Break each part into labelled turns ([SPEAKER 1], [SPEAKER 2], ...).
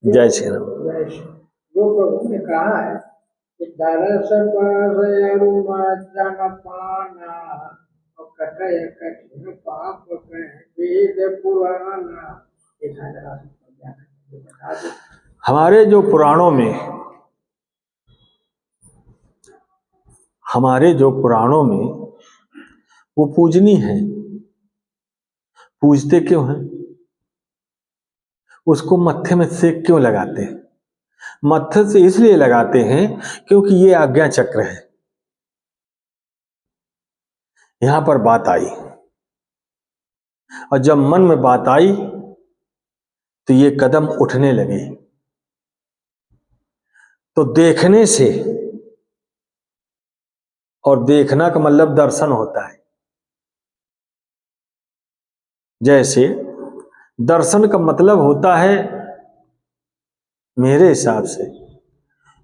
[SPEAKER 1] जय श्री राम।
[SPEAKER 2] जो प्रभु ने कहा है कि दरस बरस अरुण पाना और कटय कठिन पाप वेद पुराना।
[SPEAKER 1] हमारे जो पुराणों में वो पूजनीय है। पूजते क्यों हैं? उसको मत्थे में सेक क्यों लगाते हैं? मत्थे से इसलिए लगाते हैं क्योंकि ये आज्ञा चक्र है। यहां पर बात आई और जब मन में बात आई तो ये कदम उठने लगे। तो देखने से, और देखना का मतलब दर्शन होता है। जैसे दर्शन का मतलब होता है मेरे हिसाब से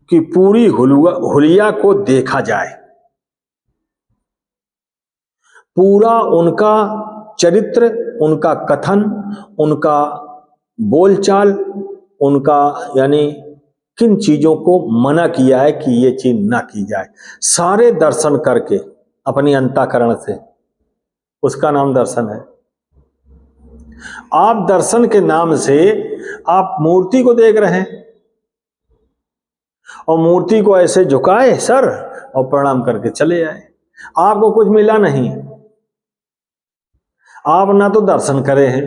[SPEAKER 1] कि पूरी हुलिया को देखा जाए, पूरा उनका चरित्र, उनका कथन, उनका बोलचाल, उनका यानी किन चीजों को मना किया है कि ये चीज ना की जाए, सारे दर्शन करके अपनी अंतःकरण से, उसका नाम दर्शन है। आप दर्शन के नाम से आप मूर्ति को देख रहे हैं और मूर्ति को ऐसे झुकाए सर और प्रणाम करके चले आए। आपको कुछ मिला नहीं, आप ना तो दर्शन करे हैं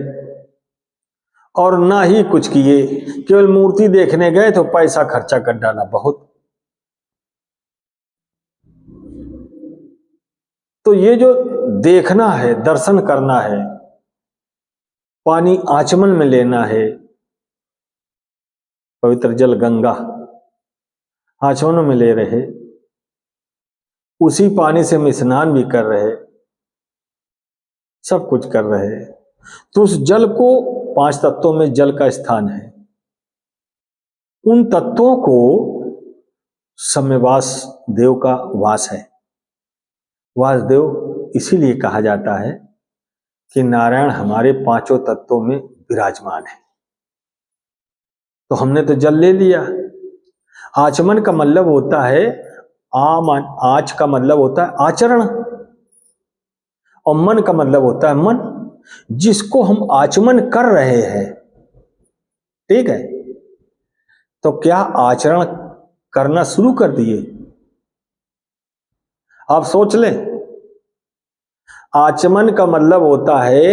[SPEAKER 1] और ना ही कुछ किए, केवल मूर्ति देखने गए तो पैसा खर्चा कर डाला बहुत। तो ये जो देखना है, दर्शन करना है, पानी आचमन में लेना है, पवित्र जल गंगा आचमन में ले रहे, उसी पानी से हम स्नान भी कर रहे, सब कुछ कर रहे। तो उस जल को, 5 तत्वों में जल का स्थान है, उन तत्वों को सम्यवास देव का वास है। वासदेव इसीलिए कहा जाता है कि नारायण हमारे 5 तत्वों में विराजमान है। तो हमने तो जल ले लिया। आचमन का मतलब होता है, आच का मतलब होता है आचरण, और मन का मतलब होता है मन, जिसको हम आचमन कर रहे हैं। ठीक है, तो क्या आचरण करना शुरू कर दिए? आप सोच लें, आचमन का मतलब होता है,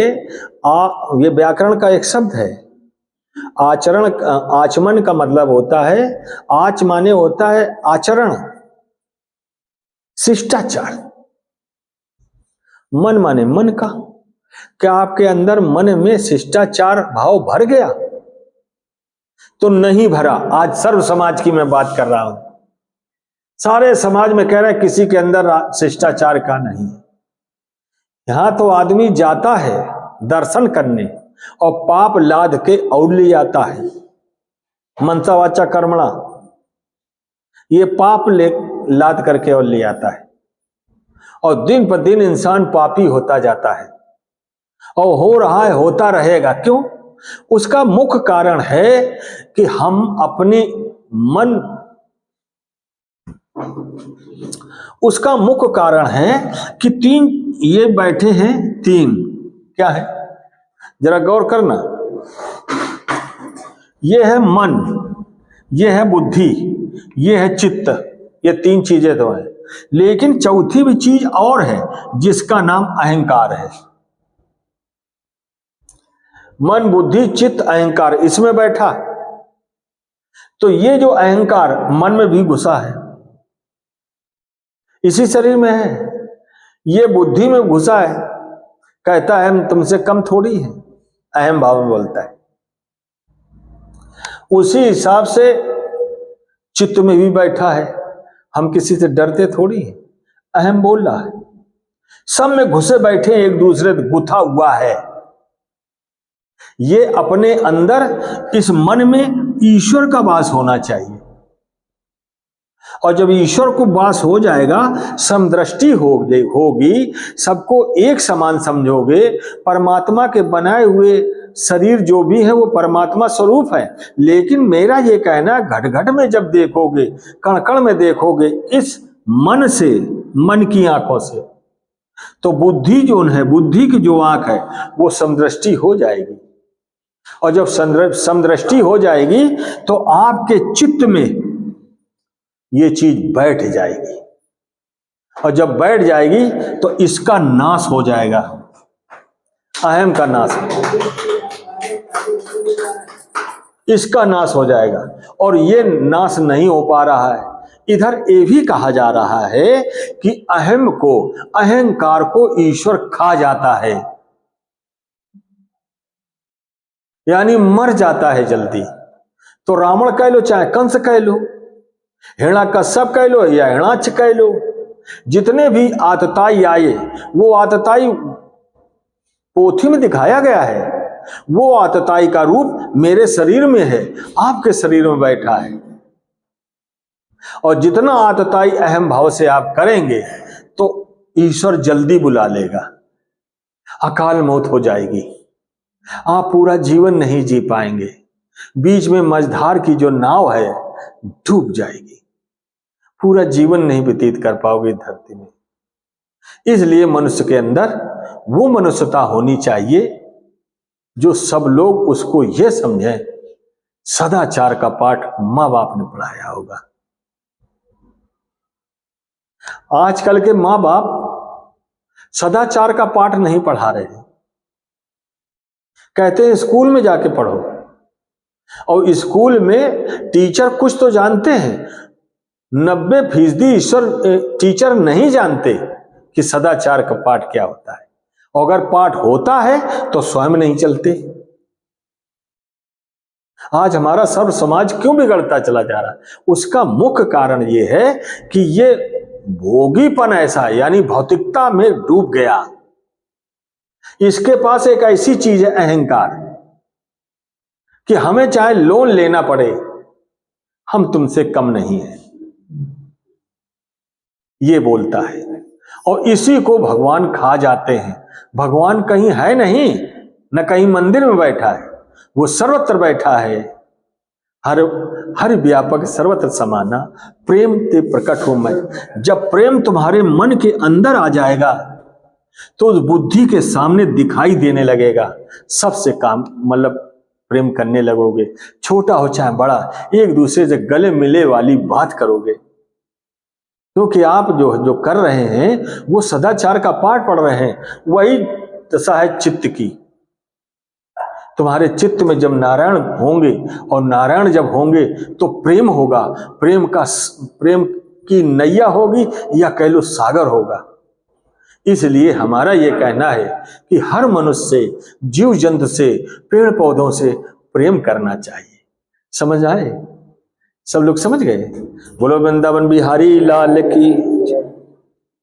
[SPEAKER 1] ये व्याकरण का एक शब्द है। आचमन का मतलब होता है, आच माने होता है आचरण, शिष्टाचार। मन माने मन का। क्या आपके अंदर मन में शिष्टाचार भाव भर गया? तो नहीं भरा। आज सर्व समाज की मैं बात कर रहा हूं, सारे समाज में कह रहे हैं किसी के अंदर शिष्टाचार का नहीं है। यहां तो आदमी जाता है दर्शन करने और पाप लाद के और ले आता है। मनसा वाचा कर्मणा, ये पाप लाद करके और ले आता है, और दिन पर दिन इंसान पापी होता जाता है, और हो रहा है, होता रहेगा। क्यों? उसका मुख्य कारण है कि हम अपने मन, उसका मुख्य कारण है कि 3 ये बैठे हैं, 3 क्या है, जरा गौर करना। ये है मन, ये है बुद्धि, ये है चित्त, ये 3 चीजें तो है। लेकिन चौथी भी चीज और है जिसका नाम अहंकार है। मन, बुद्धि, चित्त, अहंकार, इसमें बैठा। तो ये जो अहंकार मन में भी घुसा है, इसी शरीर में है, ये बुद्धि में घुसा है, कहता है हम तुमसे कम थोड़ी है, अहम भाव में बोलता है। उसी हिसाब से चित्त में भी बैठा है, हम किसी से डरते थोड़ी है, अहम बोल रहा है। सब में घुसे बैठे, एक दूसरे से गुथा हुआ है। ये अपने अंदर, इस मन में ईश्वर का वास होना चाहिए, और जब ईश्वर को वास हो जाएगा, समदृष्टि होगी, सबको एक समान समझोगे, परमात्मा के बनाए हुए शरीर जो भी है वो परमात्मा स्वरूप है, लेकिन मेरा ये कहना घट घट में जब देखोगे, कण कण में देखोगे इस मन से, मन की आंखों से, तो बुद्धि जो है, बुद्धि की जो आंख है वो समदृष्टि हो जाएगी। और जब समदृष्टि हो जाएगी तो आपके चित्त में ये चीज बैठ जाएगी, और जब बैठ जाएगी तो इसका नाश हो जाएगा, अहम का नाश, इसका नाश हो जाएगा। और ये नाश नहीं हो पा रहा है। इधर ये भी कहा जा रहा है कि अहम को, अहंकार को ईश्वर खा जाता है, यानी मर जाता है जल्दी। तो रावण कह लो चाहे कंस कह लो, हिरण्यकश्यप कह लो या हिरण्याक्ष कह लो, जितने भी आतताई आए वो आतताई पोथी में दिखाया गया है, वो आतताई का रूप मेरे शरीर में है, आपके शरीर में बैठा है। और जितना आतताई अहम भाव से आप करेंगे तो ईश्वर जल्दी बुला लेगा, अकाल मौत हो जाएगी, आप पूरा जीवन नहीं जी पाएंगे, बीच में मझधार की जो नाव है डूब जाएगी, पूरा जीवन नहीं व्यतीत कर पाओगे धरती में। इसलिए मनुष्य के अंदर वो मनुष्यता होनी चाहिए जो सब लोग उसको यह समझें, सदाचार का पाठ माँ बाप ने पढ़ाया होगा। आजकल के माँ बाप सदाचार का पाठ नहीं पढ़ा रहे, कहते हैं स्कूल में जाके पढ़ो, और स्कूल में टीचर कुछ तो जानते हैं, 90% ईश्वर टीचर नहीं जानते कि सदाचार का पाठ क्या होता है। अगर पाठ होता है तो स्वयं नहीं चलते। आज हमारा सर्व समाज क्यों बिगड़ता चला जा रहा है? उसका मुख्य कारण यह है कि ये भोगीपन ऐसा, यानी भौतिकता में डूब गया। इसके पास एक ऐसी चीज है अहंकार, कि हमें चाहे लोन लेना पड़े, हम तुमसे कम नहीं है, ये बोलता है। और इसी को भगवान खा जाते हैं। भगवान कहीं है नहीं, न कहीं मंदिर में बैठा है, वो सर्वत्र बैठा है। हर व्यापक सर्वत्र समाना, प्रेम ते प्रकट हो मैं। जब प्रेम तुम्हारे मन के अंदर आ जाएगा तो उस बुद्धि के सामने दिखाई देने लगेगा, सबसे काम मतलब प्रेम करने लगोगे, छोटा हो चाहे बड़ा, एक दूसरे से गले मिले वाली बात करोगे, क्योंकि आप जो कर रहे हैं वो सदाचार का पाठ पढ़ रहे हैं। वही दशा है चित्त की। तुम्हारे चित्त में जब नारायण होंगे, और नारायण जब होंगे तो प्रेम होगा, प्रेम की नैया होगी, या कह लो सागर होगा। इसलिए हमारा ये कहना है कि हर मनुष्य से, जीव जंतु से, पेड़ पौधों से प्रेम करना चाहिए। समझ आए? सब लोग समझ गए? बोलो वृंदावन बिहारी लाल की।